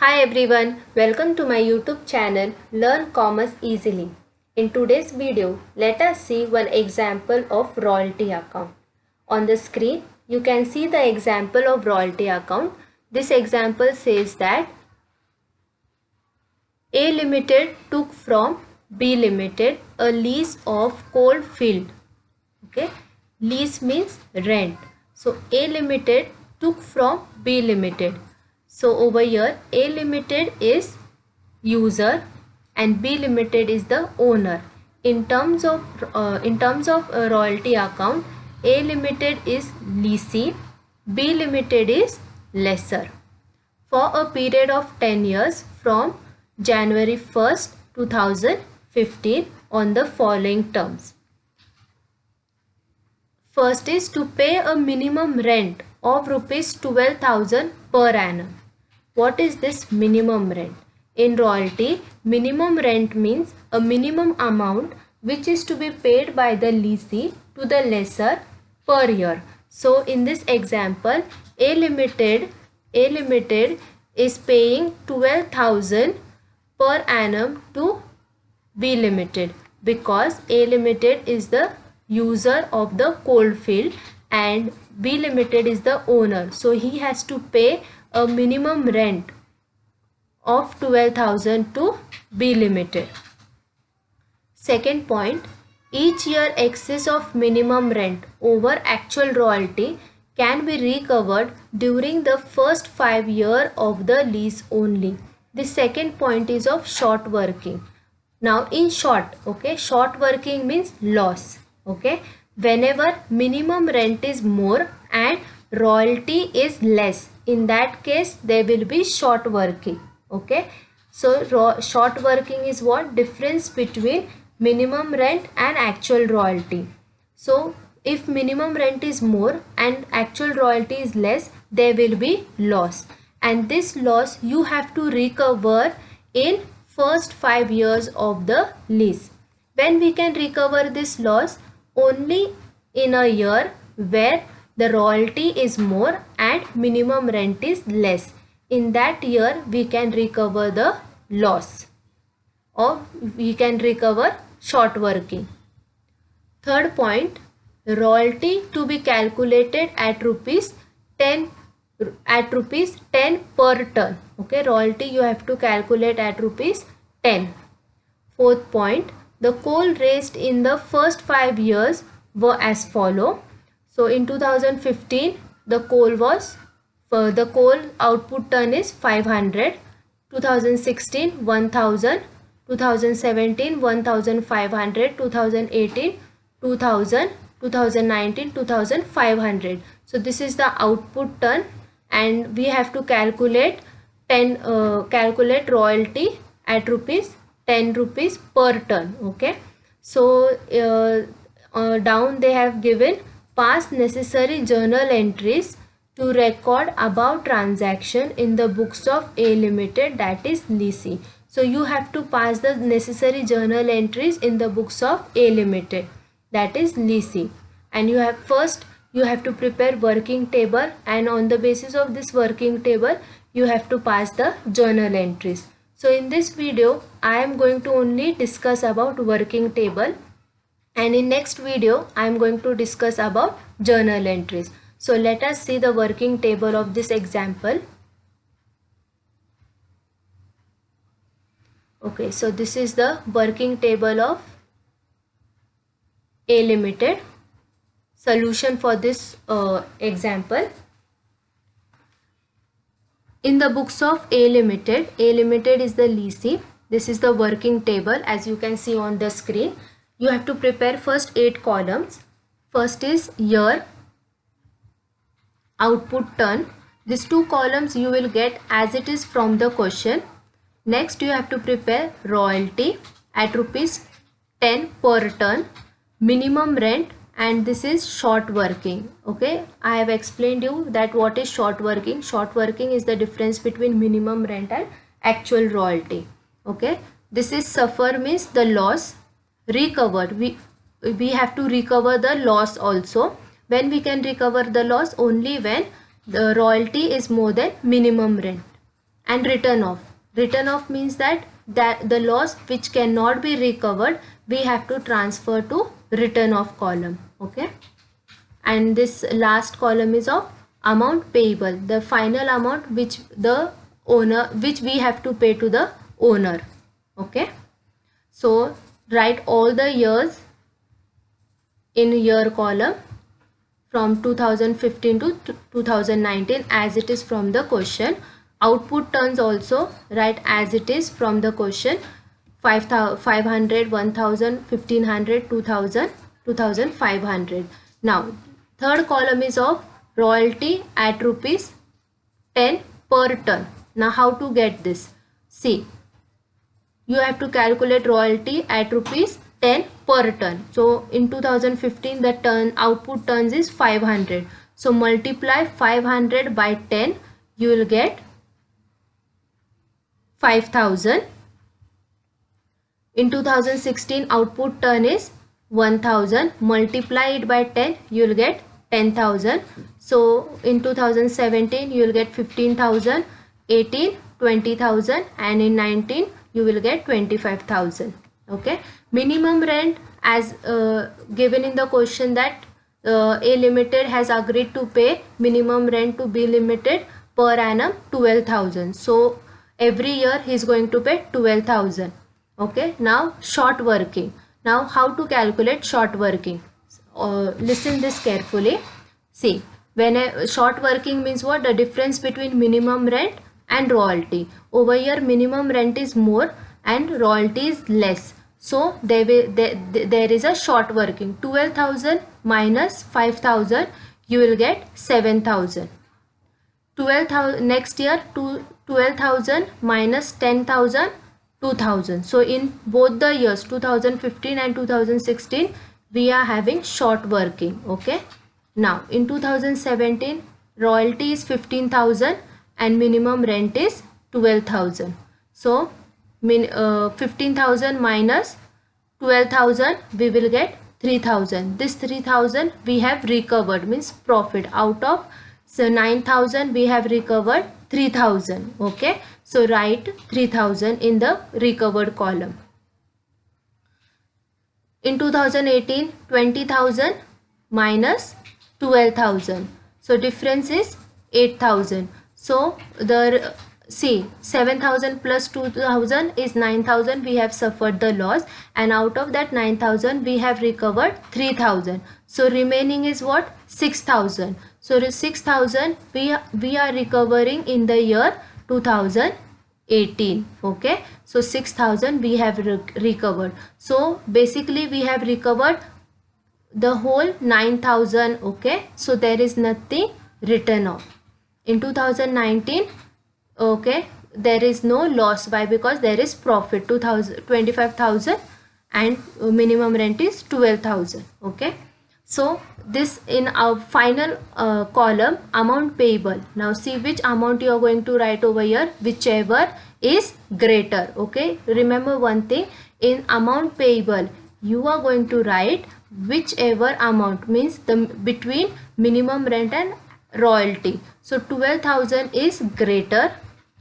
Hi everyone, welcome to my YouTube channel Learn Commerce Easily. In today's video, let us see one example of royalty account. On the screen, you can see the example of royalty account. This example says that A Limited took from B Limited a lease of coal field. Okay, lease means rent. So A Limited took from B Limited. So over here A Limited is user and B Limited is the owner. In terms of royalty account, A Limited is lessee, B Limited is lessor for a period of 10 years from January 1st, 2015 on the following terms. First is to pay a minimum rent of rupees 12,000 per annum. What is this minimum rent? In royalty, minimum rent means a minimum amount which is to be paid by the lessee to the lessor per year. So in this example, A Limited is paying 12,000 per annum to B Limited because A Limited is the user of the coal field and B Limited is the owner. So he has to pay a minimum rent of 12,000 to B Limited. Second point, each year excess of minimum rent over actual royalty can be recovered during the first 5 years of the lease only. The second point is of short working. Now in short, short working means loss. Whenever minimum rent is more and royalty is less, in that case there will be short working. So short working is what? Difference between minimum rent and actual royalty. So if minimum rent is more and actual royalty is less, there will be loss, and this loss you have to recover in first 5 years of the lease. When we can recover this loss? Only in a year where the royalty is more and minimum rent is less. In that year we can recover the loss or we can recover short working. Third point, royalty to be calculated at rupees 10 per ton. Royalty you have to calculate at rupees 10. Fourth point, the coal raised in the first 5 years were as follow. So in 2015 the coal output ton is 500, 2016 1000, 2017 1500, 2018 2000, 2019 2500. So this is the output ton and we have to calculate royalty at ₹10 per ton. So down they have given pass necessary journal entries to record above transaction in the books of A Limited, that is lessee. So you have to pass the necessary journal entries in the books of A Limited, that is lessee, and you have to prepare working table, and on the basis of this working table you have to pass the journal entries. So in this video I am going to only discuss about working table, and in next video I am going to discuss about journal entries. So let us see the working table of this example. So this is the working table of A Limited. Solution for this example. In the books of A Limited is the lessee. This is the working table as you can see on the screen. You have to prepare first 8 columns. First is year, output ton. These 2 columns you will get as it is from the question. Next you have to prepare royalty at ₹10 per ton, minimum rent, and this is short working. I have explained you that what is short working. Short working is the difference between minimum rent and actual royalty. This is suffer means the loss. Recovered, we have to recover the loss also. When we can recover the loss? Only when the royalty is more than minimum rent. and written off. Written off means that the loss which cannot be recovered, we have to transfer to written off column. Okay, and this last column is of amount payable, the final amount which we have to pay to the owner. Okay, so write all the years in year column from 2015 to 2019 as it is from the question. Output turns also write as it is from the question: 500, 1000, 1500, 2000, 2500. Now third column is of royalty at rupees 10 per ton. Now how to get this? See, you have to calculate royalty at rupees 10 per ton. So in 2015 the output tons is 500. So multiply 500 by 10, you will get 5000. In 2016 output ton is 1000. Multiply it by 10, you will get 10,000. So in 2017 you will get 15,000, 18, 20,000, and in 19 you will get 25,000. Okay, minimum rent as given in the question that A Limited has agreed to pay minimum rent to B Limited per annum 12,000. So every year he is going to pay 12,000. Okay, now short working. Now how to calculate short working? Listen this carefully. See, when a short working means what? The difference between minimum rent and royalty. Over here minimum rent is more and royalty is less. So there is a short working. 12,000 minus 5,000, you will get 7,000. 12,000 next year, 12,000 minus 10,000, 2,000. So in both the years 2015 and 2016 we are having short working. Okay, now in 2017 royalty is 15,000 and minimum rent is 12,000. So 15,000 minus 12,000, we will get 3,000. This 3,000 we have recovered, means profit. Out of 9,000 we have recovered 3,000. Okay, so write 3,000 in the recovered column. In 2018 20,000 minus 12,000, so difference is 8,000. So the see, 7,000 plus 2,000 is 9,000. We have suffered the loss, and out of that 9,000 we have recovered 3,000. So remaining is what? 6,000. So 6,000 we are recovering in the year 2018. Okay, so 6,000 we have recovered. So basically we have recovered the whole 9,000. Okay, so there is nothing written off. In 2019, okay, there is no loss. Why? Because there is profit, 25,000 and minimum rent is 12,000. Okay, so this in our final column, amount payable. Now see which amount you are going to write over here, whichever is greater. Okay, remember one thing, in amount payable you are going to write whichever amount, means the between minimum rent and royalty. So 12,000 is greater,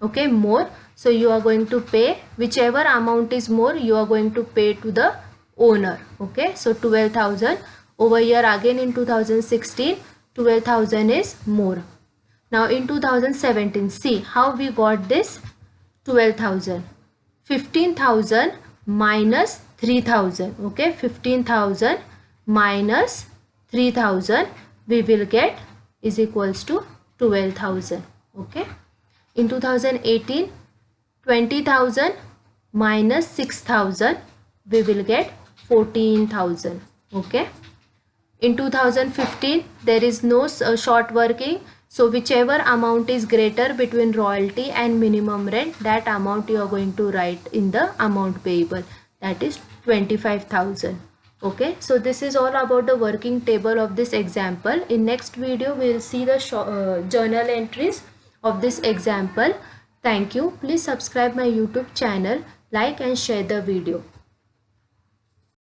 okay, more. So you are going to pay whichever amount is more, you are going to pay to the owner. Okay, so 12,000 over here. Again in 2016 12,000 is more. Now in 2017, see how we got this 12,000. 15,000 minus 3,000. Okay, 15,000 minus 3,000 we will get is equals to 12,000. Okay, in 2018 20,000 minus 6,000 we will get 14,000. Okay, in 2015 there is no short working, so whichever amount is greater between royalty and minimum rent, that amount you are going to write in the amount payable, that is 25,000. Okay, so this is all about the working table of this example. In next video we will see the journal entries of this example. Thank you. Please subscribe my YouTube channel, like and share the video.